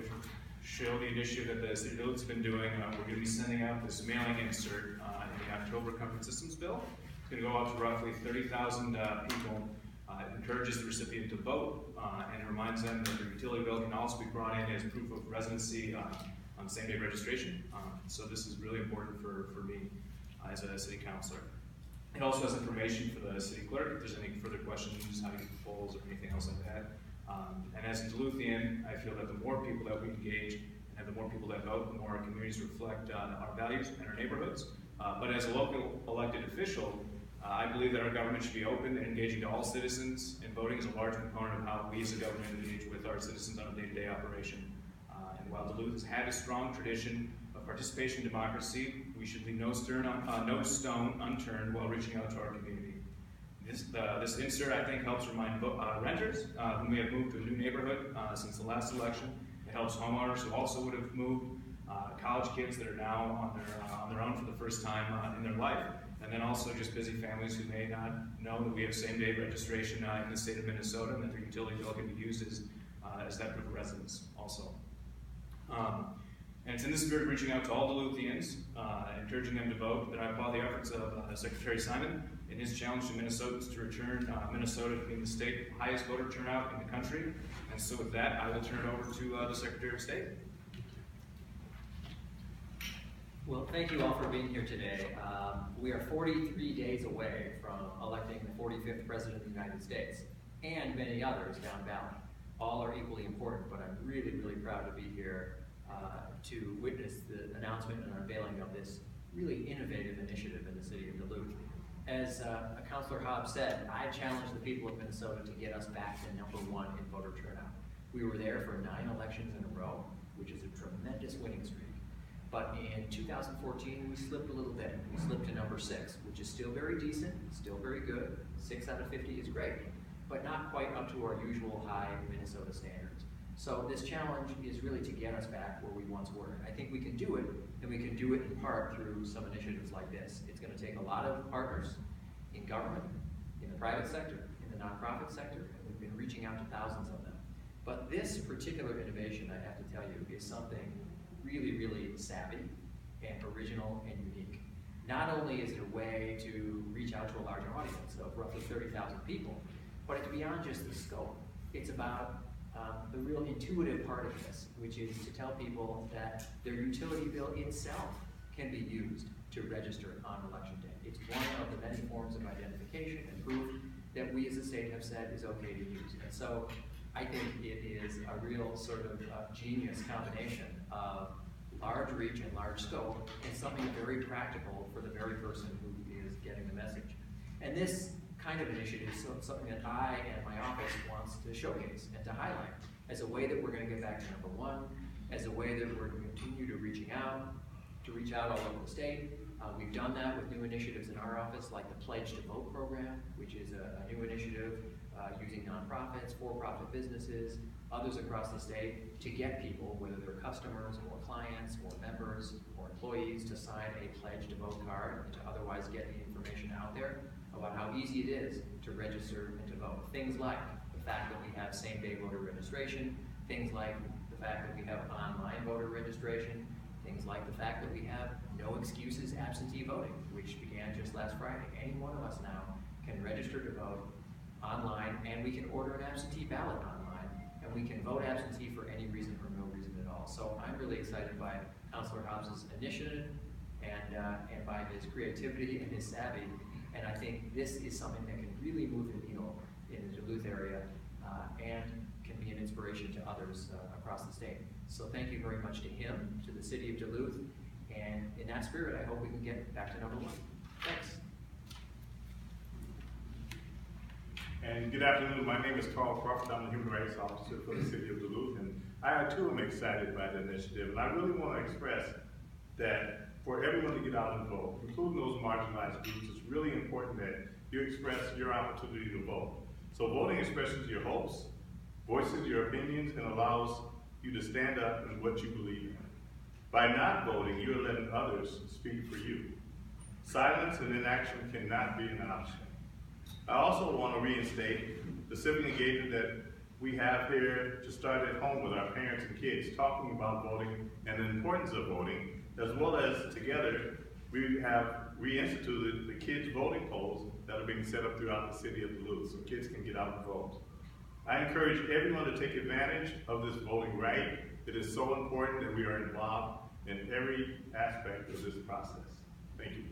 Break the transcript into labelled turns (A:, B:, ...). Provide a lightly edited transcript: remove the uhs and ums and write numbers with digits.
A: to show the initiative that the City of Duluth's been doing. We're going to be sending out this mailing insert in the October Comfort Systems Bill. It's going to go out to roughly 30,000 people. It encourages the recipient to vote and reminds them that their utility bill can also be brought in as proof of residency on same-day registration. So this is really important for me as a city councilor. It also has information for the city clerk if there's any further questions, how to get the polls, or anything else like that. And as a Duluthian, I feel that the more people that we engage and the more people that vote, the more our communities reflect our values and our neighborhoods. But as a local elected official, I believe that our government should be open and engaging to all citizens, and voting is a large component of how we as a government engage with our citizens on a day-to-day operation. And while Duluth has had a strong tradition of participation democracy, we should leave no stone unturned while reaching out to our community. This insert, I think, helps remind renters who may have moved to a new neighborhood since the last election. It helps homeowners who also would have moved, college kids that are now on their own for the first time in their life, and then also just busy families who may not know that we have same-day registration in the state of Minnesota, and that their utility bill can be used as that proof of residence also. And it's in the spirit of reaching out to all Duluthians, encouraging them to vote, that I applaud the efforts of Secretary Simon in his challenge to Minnesotans to return Minnesota to being the state with the highest voter turnout in the country. And so with that, I will turn it over to the Secretary of State.
B: Well, thank you all for being here today. We are 43 days away from electing the 45th President of the United States, and many others down ballot. All are equally important, but I'm really, really proud to be here to witness the announcement and unveiling of this really innovative initiative in the city of Duluth. As Councilor Hobbs said, I challenged the people of Minnesota to get us back to #1 in voter turnout. We were there for 9 elections in a row, which is a tremendous winning streak. But in 2014, we slipped a little bit. We slipped to #6, which is still very decent, still very good. 6 out of 50 is great, but not quite up to our usual high Minnesota standards. So this challenge is really to get us back where we once were. I think we can do it, and we can do it in part through some initiatives like this. It's going to take a lot of partners in government, in the private sector, in the nonprofit sector, and we've been reaching out to thousands of them. But this particular innovation, I have to tell you, is something really, really savvy and original and unique. Not only is it a way to reach out to a larger audience of roughly 30,000 people, but it's beyond just the scope. It's about the real intuitive part of this, which is to tell people that their utility bill itself can be used to register on election day. It's one of the many forms of identification and proof that we as a state have said is okay to use. And so I think it is a real sort of genius combination of large reach and large scope, and something very practical for the very person who is getting the message. And this kind of initiative is something that I and my office wants to showcase and to highlight as a way that we're going to get back to #1, as a way that we're going to continue to reach out all over the state. We've done that with new initiatives in our office, like the Pledge to Vote program, which is a new initiative using nonprofits, for-profit businesses, others across the state to get people, whether they're customers or clients or members or employees, to sign a Pledge to Vote card and to otherwise get the information out there about how easy it is to register and to vote. Things like the fact that we have same-day voter registration, things like the fact that we have online voter registration, things like the fact that we have no excuses absentee voting, which began just last Friday. Any one of us now can register to vote online, and we can order an absentee ballot online, and we can vote absentee for any reason or no reason at all. So I'm really excited by Councilor Hobbs' initiative and by his creativity and his savvy. And I think this is something that can really move the needle in the Duluth area and can be an inspiration to others across the state. So thank you very much to him, to the city of Duluth, and in that spirit, I hope we can get back to #1. Thanks.
C: And good afternoon. My name is Carl Crawford. I'm the Human Rights Officer for the city of Duluth, and I too am excited by the initiative. And I really want to express that for everyone to get out and vote, including those marginalized groups, it's really important that you express your opportunity to vote. So voting expresses your hopes, voices your opinions, and allows you to stand up in what you believe in. By not voting, you are letting others speak for you. Silence and inaction cannot be an option. I also want to reinstate the civic engagement that we have here to start at home with our parents and kids, talking about voting and the importance of voting, as well as together, we have reinstituted the kids voting polls that are being set up throughout the city of Duluth, so kids can get out and vote. I encourage everyone to take advantage of this voting right. It is so important that we are involved in every aspect of this process. Thank you.